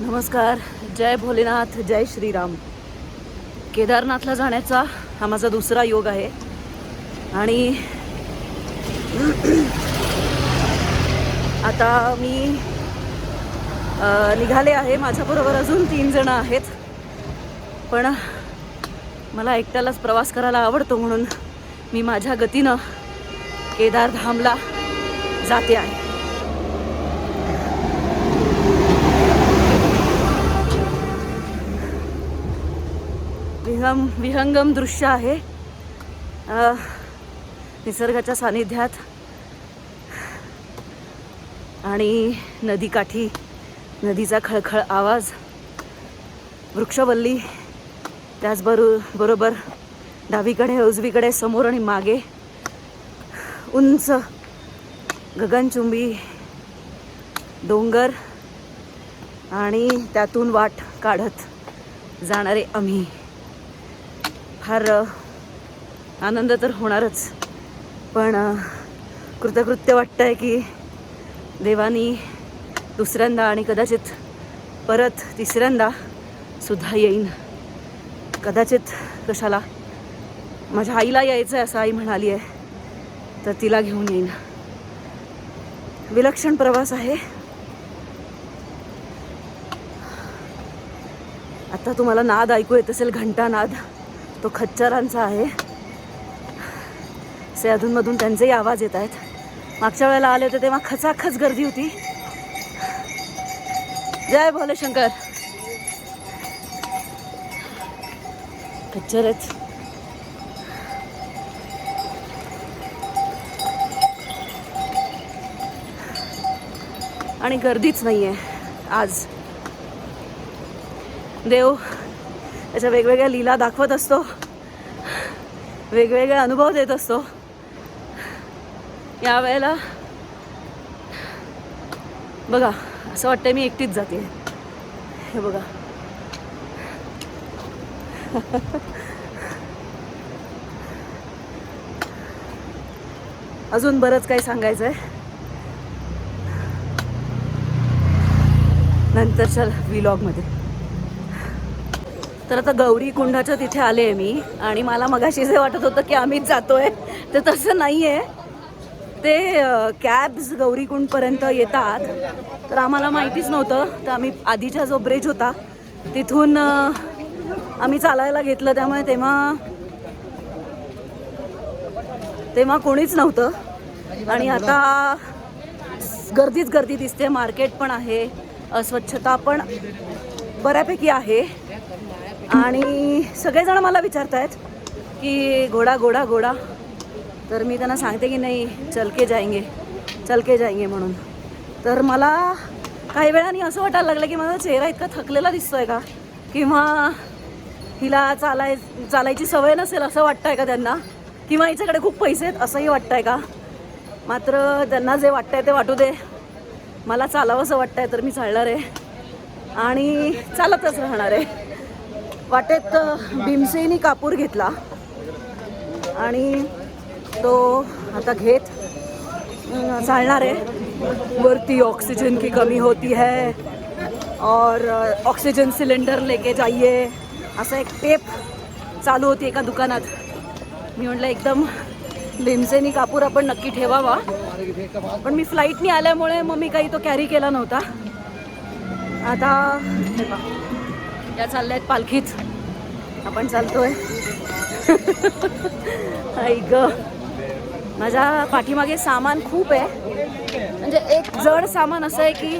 नमस्कार. जय भोलेनाथ, जय श्रीराम. केदारनाथला जाण्याचा हा माझा दुसरा योग आहे आणि आता मी निघाले आहे. माझ्याबरोबर अजून 3 जण आहेत, पण मला एकट्यालाच प्रवास करायला आवडतो म्हणून मी माझ्या गतीनं केदारधामला जाते आहे. विहंगम दृश्य आहे. निसर्गाच्या सानिध्यात आणि नदीकाठी नदीचा खळखळ आवाज, वृक्षवल्ली, त्याचबरोबर डावीकडे उजवीकडे समोर आणि मागे उंच गगनचुंबी डोंगर आणि त्यातून वाट काढत जाणारे आम्ही. फार आनंद तर होणारच, पण कृतकृत्य वाटतंय की देवानी दुसऱ्यांदा आणि कदाचित परत तिसऱ्यांदा सुद्धा येईन. कदाचित कशाला, माझ्या आईला यायचं आहे असं आई म्हणाली आहे, तर तिला घेऊन येईन. विलक्षण प्रवास आहे. आता तुम्हाला नाद ऐकू येत असेल, घंटा नाद, तो खच्चरांचा आहे. से अधूनमधून त्यांचेही आवाज येत आहेत. मागच्या वेळेला आले होते तेव्हा खचाखच गर्दी होती. जय भोले शंकर. खच्चर आहेत. आणि गर्दीच नाहीये आज. देव त्याच्या वेगवेगळ्या लीला दाखवत असतो, वेगवेगळे अनुभव देत असतो. यावेळेला बघा, असं वाटतंय मी एकटीच जाते. हे बघा, अजून बरंच काही सांगायचं आहे नंतरच्या व्लॉगमध्ये. तर आता गौरी कुंडाच्या तिथे आले आहे मी, आणि मला मगाशी जे वाटत होतं की आम्हीच जातोय, तर तसं नाही आहे. ते कॅब्स गौरीकुंडपर्यंत येतात, तर आम्हाला माहितीच नव्हतं. तर आम्ही आधीचा जो ब्रिज होता तिथून आम्ही चालायला घेतलं, त्यामुळे तेव्हा कोणीच नव्हतं. आणि आता गर्दीच गर्दी दिसते. मार्केट पण आहे, अस्वच्छता पण बऱ्यापैकी आहे. आणि सगळेजण मला विचारत आहेत की घोडा घोडा घोडा, तर मी त्यांना सांगते की नाही, चल के जाएंगे म्हणून. तर मला काही वेळाने असं वाटायला लागलं की माझा चेहरा इतका थकलेला दिसतोय का, किंवा हिला चालायची सवय नसेल असं वाटतंय का त्यांना, किंवा हिच्याकडे खूप पैसे आहेत असंही वाटतंय का. मात्र त्यांना जे वाटतंय ते वाटू दे. मला चालावंसं वाटतंय तर मी चालणार आहे आणि चालतच राहणार आहे. वाटेत भीमसेनी कापूर घेतला आणि तो आता घेत चालणार आहे. वरती ऑक्सीजन की कमी होती है और ऑक्सीजन सिलेंडर लेके जाइए, असं एक टेप चालू होती एका दुकानात. मी म्हटलं एकदम भीमसेनी कापूर आपण नक्की ठेवावा, पण मी फ्लाईटनी आल्यामुळे मग मी काही तो कॅरी केला नव्हता. आता या चालल्या आहेत पालखीत, आपण चालतोय. ऐक, माझ्या पाठीमागे सामान खूप आहे. म्हणजे एक जड सामान असं आहे की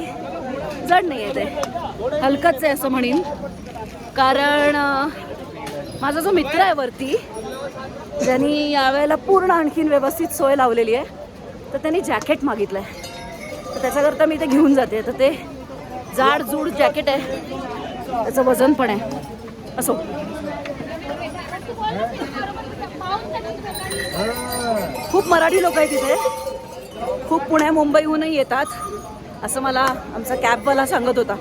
जड नाही आहे, ते हलकंच आहे असं म्हणीन. कारण माझा जो मित्र आहे वरती, ज्यांनी यावेळेला पूर्ण आणखीन व्यवस्थित सोय लावलेली आहे, तर त्यांनी जॅकेट मागितलं आहे. तर त्याच्याकरता मी ते घेऊन जाते. तर ते जाड जूड जॅकेट आहे, त्याचं वजन पण आहे. असो, खूप मराठी लोक आहेत तिथे, खूप पुण्या मुंबईहूनही येतात असं मला आमचा कॅबवाला सांगत होता.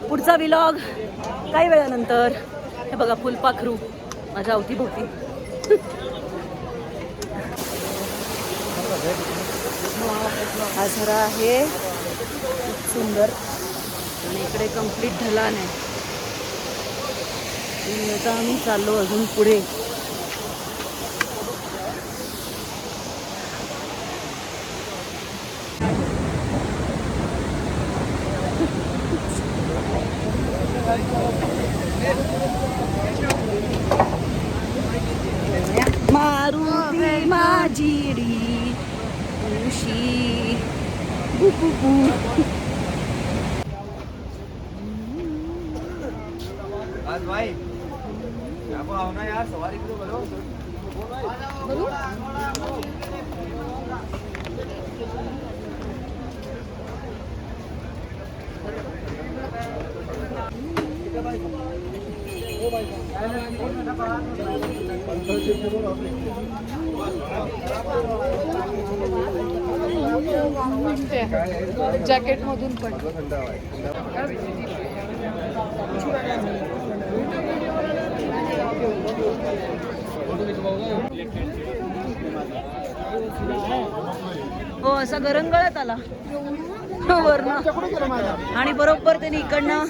पुढचा व्लॉग काही वेळानंतर. हे बघा फुलपाखरू माझ्या अवतीभोवती. हा झरा आहे, खूप सुंदर. आणि इकडे कंप्लीट ढलान आहे. आता आम्ही चाललो अजून पुढे. मारुती माझी उशी भाई आओ ना यार, सवारी करो बोलो। जॅकेट मधून पण हो असा गरंगळत आला वरनं आणि बरोबर त्यांनी इकडनं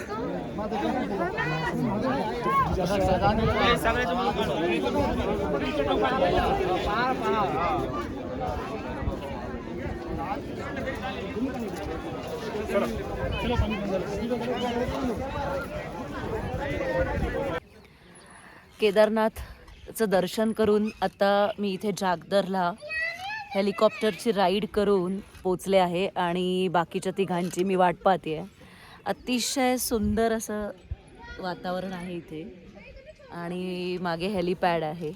केदारनाथचं दर्शन करून आता मी इथे जागदरला हेलिकॉप्टरची राईड करून पोचले आहे आणि बाकीच्या तिघांची मी वाट पाहते आहे. अतिशय सुंदर असं वातावरण आहे इथे आणि मागे हेलिपॅड आहे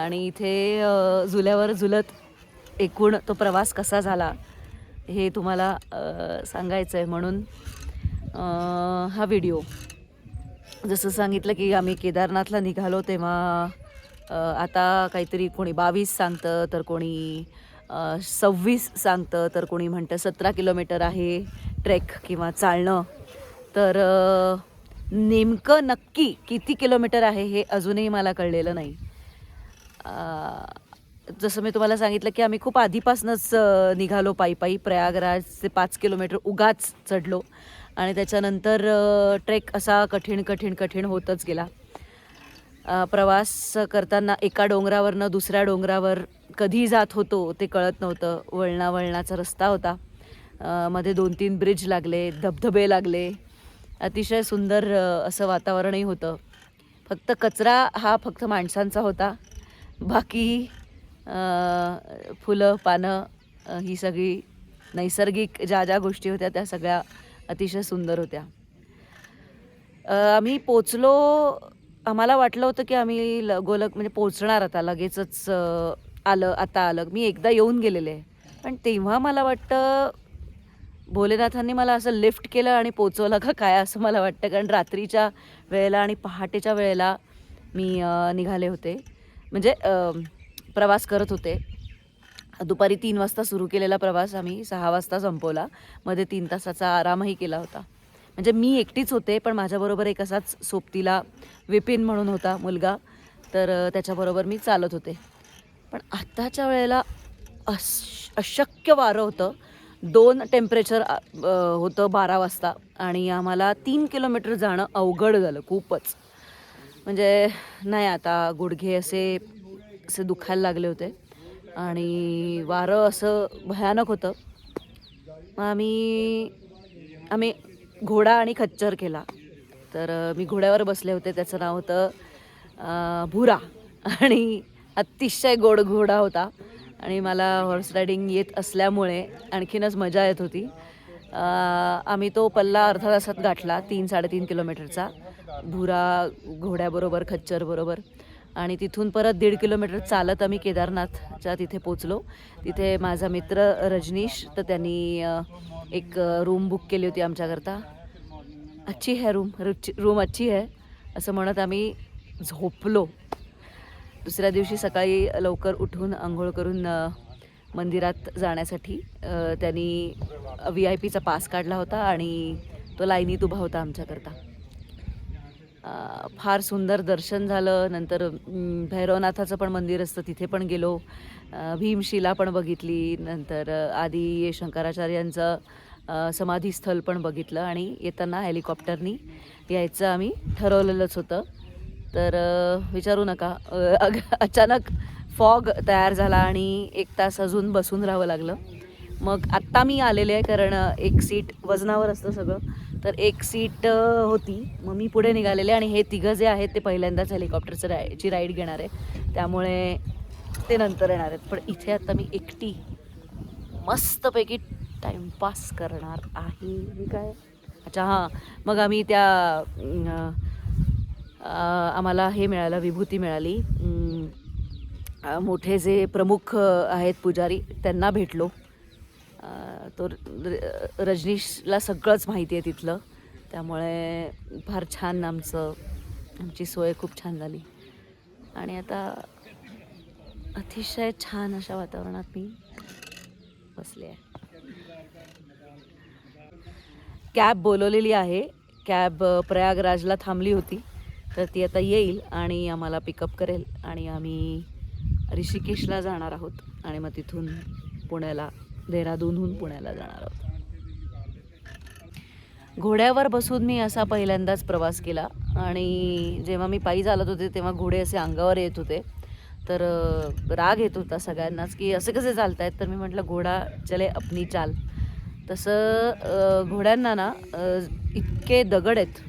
आणि इथे झुल्यावर झुलत एकूण तो प्रवास कसा झाला हे तुम्हाला सांगायचं आहे म्हणून हा व्हिडिओ. जसं सांगितलं की आम्ही केदारनाथला निघालो तेव्हा आता काहीतरी कोणी 22 सांगतं तर कोणी 26 सांगतं तर कोणी म्हणतं 17 किलोमीटर आहे ट्रेक किंवा चालणं. तर नेमकं नक्की किती किलोमीटर आहे हे अजूनही मला कळलेलं नाही. जसं मी तुम्हाला सांगितलं की आम्ही खूप आधीपासूनच निघालो पायी प्रयागराजचे 5 किलोमीटर उगाच चढलो आणि त्याच्यानंतर ट्रेक असा कठीण होतच गेला. प्रवास करताना एका डोंगरावरनं दुसऱ्या डोंगरावर कधी जात होतो ते कळत नव्हतं. वळणाचा रस्ता होता, मध्ये 2-3 ब्रिज लागले, धबधबे लागले, अतिशय सुंदर असं वातावरणही होतं. फक्त कचरा हा फक्त माणसांचा होता, बाकी फुलं पानं ही सगळी नैसर्गिक ज्या गोष्टी होत्या त्या सगळ्या अतिशय सुंदर होत्या. आम्ही पोचलो, आम्हाला वाटलं होतं की आम्ही लगोलग म्हणजे पोचणार आता लगेचच आलं. मी एकदा येऊन गेलेले आहे पण तेव्हा मला वाटतं भोलेनाथांनी मला असं लिफ्ट केलं आणि पोचवलं का काय असं मला वाटतं. कारण रात्रीच्या वेळेला आणि पहाटेच्या वेळेला मी निघाले होते, म्हणजे प्रवास करत होते. दुपारी 3 वाजता सुरू केलेला प्रवास आम्ही 6 वाजता संपवला. मध्ये 3 तासाचा आरामही केला होता. म्हणजे मी एकटीच होते पण माझ्याबरोबर एक असाच सोबतीला विपिन म्हणून होता मुलगा, तर त्याच्याबरोबर मी चालत होते. पण आत्ताच्या वेळेला अशक्य वारं होतं. 2 टेम्परेचर होतं 12 वाजता आणि आम्हाला 3 किलोमीटर जाणं अवघड झालं खूपच. म्हणजे नाही आता गुडघे असे दुखायला लागले होते आणि वारं असं भयानक होतं. आम्ही घोडा आणि खच्चर केला. तर मी घोड्यावर बसले होते, त्याचं नाव होतं भुरा आणि अतिशय गोड घोडा होता आणि मला हॉर्स रायडिंग येत असल्यामुळे आणखीनच मजा येत होती. आम्ही तो पल्ला अर्धा तासात गाठला, 3-3.5 किलोमीटरचा, भुरा घोड्याबरोबर खच्चरबरोबर. आणि तिथून परत 1.5 किलोमीटर चालत आम्ही केदारनाथच्या तिथे पोचलो. तिथे माझा मित्र रजनीश, तर त्यांनी एक रूम बुक केली होती आमच्याकरता. अच्छी है रूम अच्छी है असं म्हणत आम्ही झोपलो. दुसऱ्या दिवशी सकाळी लवकर उठून आंघोळ करून मंदिरात जाण्यासाठी त्यांनी VIP पास काढला होता आणि तो लाईनीत उभा होता आमच्याकरता. फार सुंदर दर्शन झालं. नंतर भैरवनाथाचं पण मंदिर असतं तिथे पण गेलो. भीमशिला पण बघितली. नंतर आदी शंकराचार्यांचं समाधीस्थळ पण बघितलं आणि येताना हेलिकॉप्टरनी यायचं आम्ही ठरवलेलंच होतं. तर विचारू नका, अचानक फॉग तयार झाला आणि 1 तास अजून बसून राहावं लागलं. मग आत्ता मी आलेले आहे, कारण एक सीट वजनावर असतं सगळं, तर एक सीट होती. मग मी पुढे निघालेले आणि हे तिघं जे आहेत ते पहिल्यांदाच हेलिकॉप्टरचं ची राईड घेणार आहे, त्यामुळे ते नंतर येणार आहेत. पण इथे आता मी एकटी मस्तपैकी टाइमपास करणार आहे. मी काय, अच्छा हां, मग आम्ही त्या आम्हाला हे मिळालं, विभूती मिळाली. मोठे जे प्रमुख आहेत पुजारी, त्यांना भेटलो. तो रजनीशला सगळंच माहिती आहे तिथलं, त्यामुळे फार छान आमची सोय खूप छान झाली. आणि आता अतिशय छान अशा वातावरणात मी बसले आहे. कॅब बोलवलेली आहे. कॅब प्रयागराजला थांबली होती, तर ती आता येईल आणि आम्हाला पिकअप करेल आणि आम्ही ऋषिकेशला जाणार आहोत आणि मग तिथून पुण्याला, देहरादूनहून पुण्याला जाणार आहोत. घोड्यावर बसून मी असा पहिल्यांदाच प्रवास केला आणि जेव्हा मी पायी चालत होते तेव्हा घोडे असे अंगावर येत होते. तर राग येत होता सगळ्यांनाच की असे कसे चालत आहेत. तर मी म्हटलं, घोडा चले अपनी चाल. तसं घोड्यांना ना इतके दगड आहेत,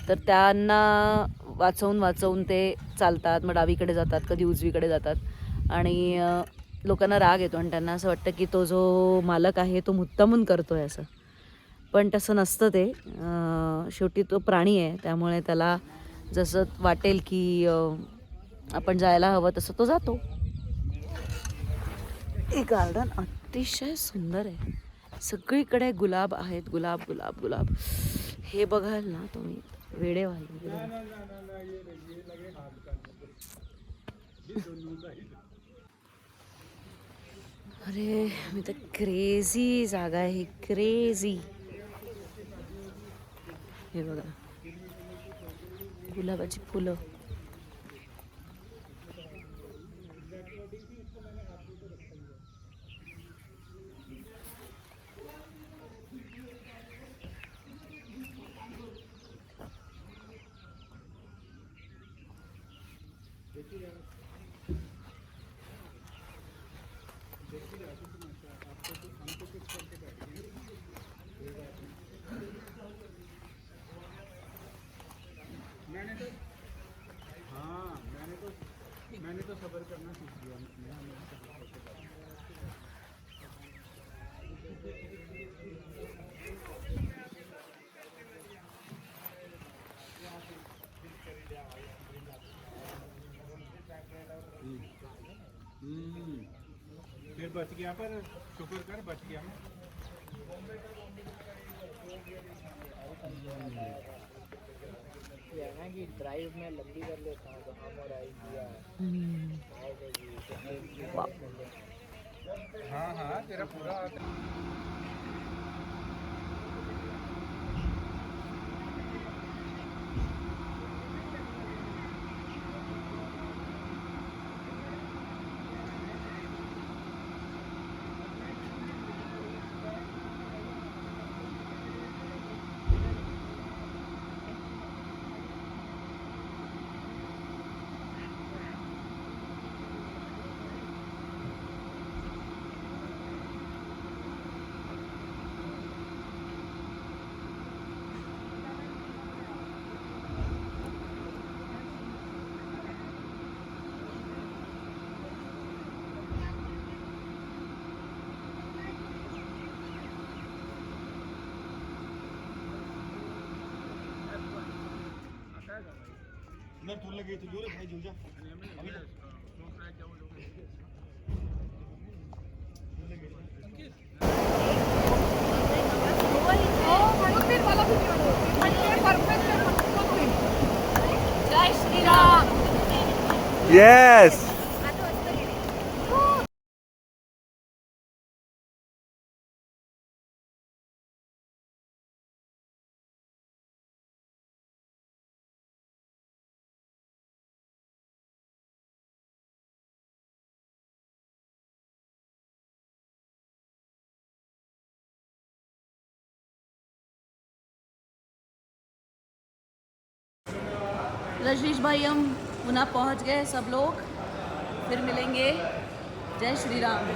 तर त्यांना वाचवून वाचवून ते चालतात. मग डावीकडे जातात, कधी उजवीकडे जातात आणि लोकांना राग येतो आणि त्यांना असं वाटतं की तो जो मालक आहे तो मुद्दामून करतो आहे असं. पण तसं नसतं ते. शेवटी तो प्राणी आहे, त्यामुळे त्याला जसं वाटेल की आपण जायला हवं तसं तो जातो. हे गार्डन अतिशय सुंदर आहे. सगळीकडे गुलाब आहेत, गुलाब गुलाब गुलाब. हे बघाल ना तुम्ही, वेडे व्हाल. अरे मी तर क्रेझी जागा आहे ही, क्रेझी. हे बघा, गुलाबाची फुलं. मैंने तो सबर करना सीख लिया। फिर बच गया, पर शुक्र कर बच गया मैं। की ड्राइव में लंबी कर लेता हूँ, जहाँ मोराई किया। हाँ हाँ, तेरा पूरा मैं तुला गई तो भाई जुल जा। Yes. रजनीश भाई हम पुनः पहुंच गए सब लोग, फिर मिलेंगे। जय श्री राम।